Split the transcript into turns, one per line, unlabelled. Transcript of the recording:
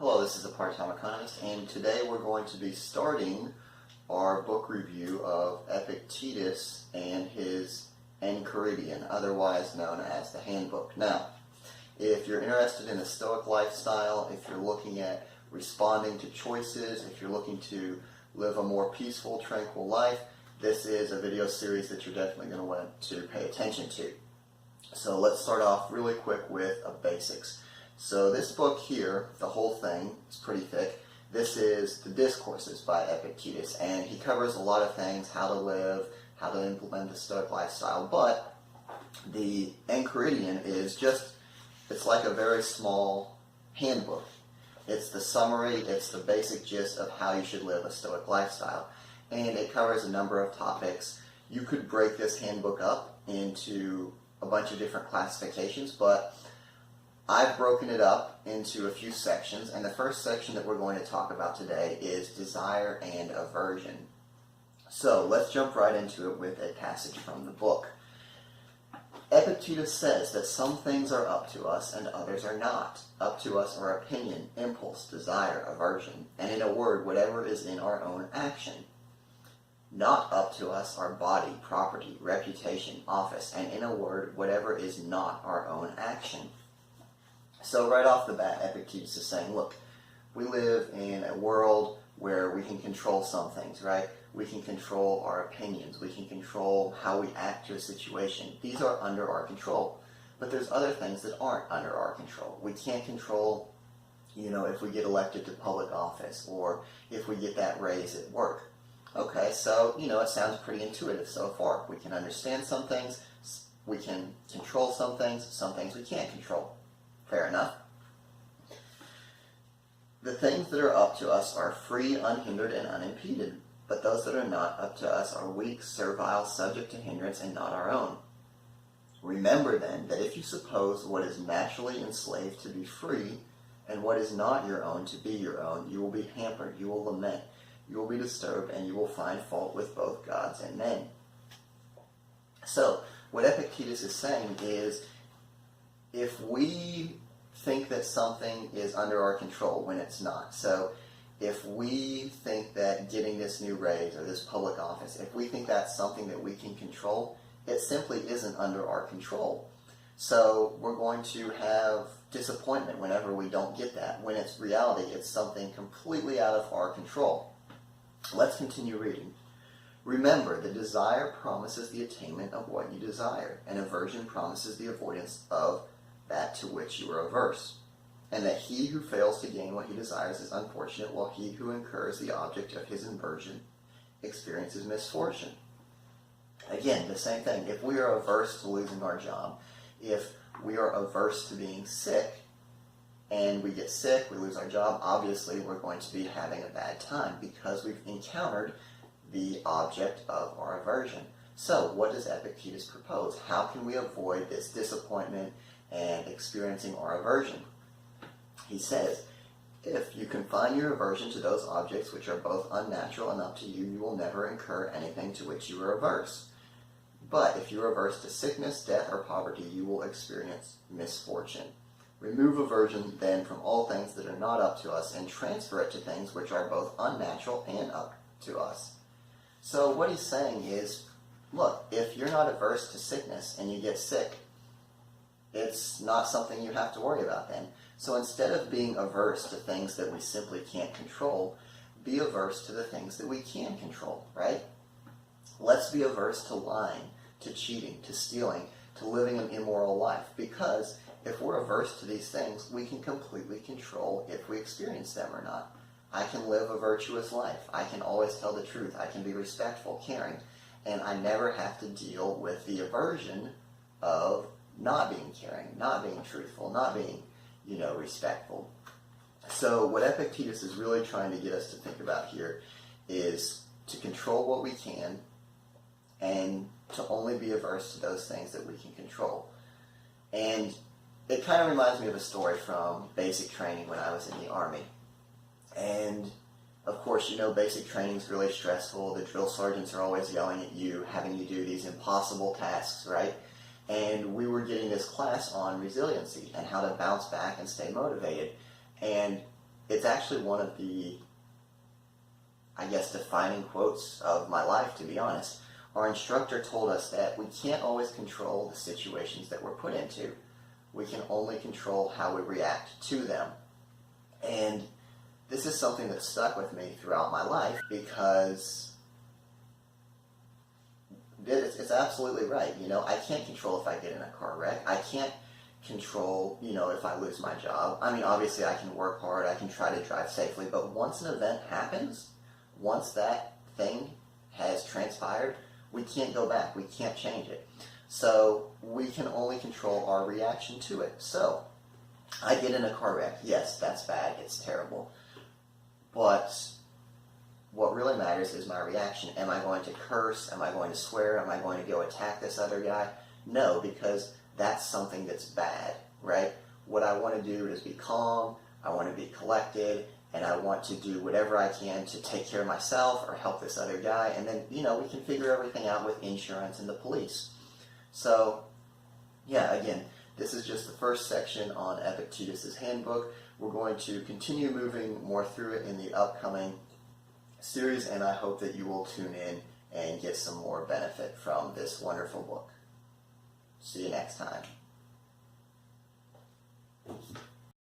Hello, this is a part-time economist, and today we're going to be starting our book review of Epictetus and his Enchiridion, otherwise known as the Handbook. Now, if you're interested in the Stoic lifestyle, if you're looking at responding to choices, if you're looking to live a more peaceful, tranquil life, this is a video series that you're definitely going to want to pay attention to. So let's start off really quick with basics. So this book here, the whole thing, is pretty thick. This is the Discourses by Epictetus, and he covers a lot of things, how to live, how to implement the Stoic lifestyle, but the Enchiridion is just, it's like a very small handbook. It's the summary, it's the basic gist of how you should live a Stoic lifestyle, and it covers a number of topics. You could break this handbook up into a bunch of different classifications, but I've broken it up into a few sections, and the first section that we're going to talk about today is desire and aversion. So let's jump right into it with a passage from the book. Epictetus says that some things are up to us and others are not. Up to us are opinion, impulse, desire, aversion, and in a word, whatever is in our own action. Not up to us are body, property, reputation, office, and in a word, whatever is not our own action. So right off the bat, Epictetus is saying, look, we live in a world where we can control some things, right? We can control our opinions. We can control how we act to a situation. These are under our control. But there's other things that aren't under our control. We can't control, if we get elected to public office or if we get that raise at work. Okay, so, it sounds pretty intuitive so far. We can understand some things. We can control some things we can't control. Fair enough. The things that are up to us are free, unhindered, and unimpeded, but those that are not up to us are weak, servile, subject to hindrance, and not our own. Remember then that if you suppose what is naturally enslaved to be free, and what is not your own to be your own, you will be hampered, you will lament, you will be disturbed, and you will find fault with both gods and men. So, what Epictetus is saying is, if we think that something is under our control when it's not, so if we think that getting this new raise or this public office, if we think that's something that we can control, it simply isn't under our control. So we're going to have disappointment whenever we don't get that, when it's reality, it's something completely out of our control. Let's continue reading. Remember, the desire promises the attainment of what you desire, and aversion promises the avoidance of that to which you are averse, and that he who fails to gain what he desires is unfortunate, while he who incurs the object of his aversion experiences misfortune. Again, the same thing. If we are averse to losing our job, if we are averse to being sick, and we get sick, we lose our job, obviously we're going to be having a bad time because we've encountered the object of our aversion. So, what does Epictetus propose? How can we avoid this disappointment and experiencing our aversion? He says, if you confine your aversion to those objects which are both unnatural and up to you, you will never incur anything to which you are averse. But if you are averse to sickness, death, or poverty, you will experience misfortune. Remove aversion, then, from all things that are not up to us, and transfer it to things which are both unnatural and up to us. So what he's saying is, look, if you're not averse to sickness and you get sick, it's not something you have to worry about then. So instead of being averse to things that we simply can't control, be averse to the things that we can control, right? Let's be averse to lying, to cheating, to stealing, to living an immoral life, because if we're averse to these things, we can completely control if we experience them or not. I can live a virtuous life. I can always tell the truth. I can be respectful, caring, and I never have to deal with the aversion of not being caring, not being truthful, not being, respectful. So what Epictetus is really trying to get us to think about here is to control what we can and to only be averse to those things that we can control. And it kind of reminds me of a story from basic training when I was in the Army. And of course, basic training is really stressful. The drill sergeants are always yelling at you, having you do these impossible tasks, right? And we were getting this class on resiliency and how to bounce back and stay motivated. And it's actually one of the, I guess, defining quotes of my life, to be honest. Our instructor told us that we can't always control the situations that we're put into. We can only control how we react to them. And this is something that stuck with me throughout my life, because it's absolutely right. You know, I can't control if I get in a car wreck. I can't control, you know, if I lose my job. I mean, obviously I can work hard, I can try to drive safely, but once an event happens, once that thing has transpired, we can't go back, we can't change it. So we can only control our reaction to it. So I get in a car wreck. Yes, that's bad, it's terrible. But what really matters is my reaction. Am I going to curse? Am I going to swear? Am I going to go attack this other guy? No, because that's something that's bad, right? What I want to do is be calm, I want to be collected, and I want to do whatever I can to take care of myself or help this other guy, and then, you know, we can figure everything out with insurance and the police. So, yeah, again, this is just the first section on Epictetus' Handbook. We're going to continue moving more through it in the upcoming series, and I hope that you will tune in and get some more benefit from this wonderful book. See you next time.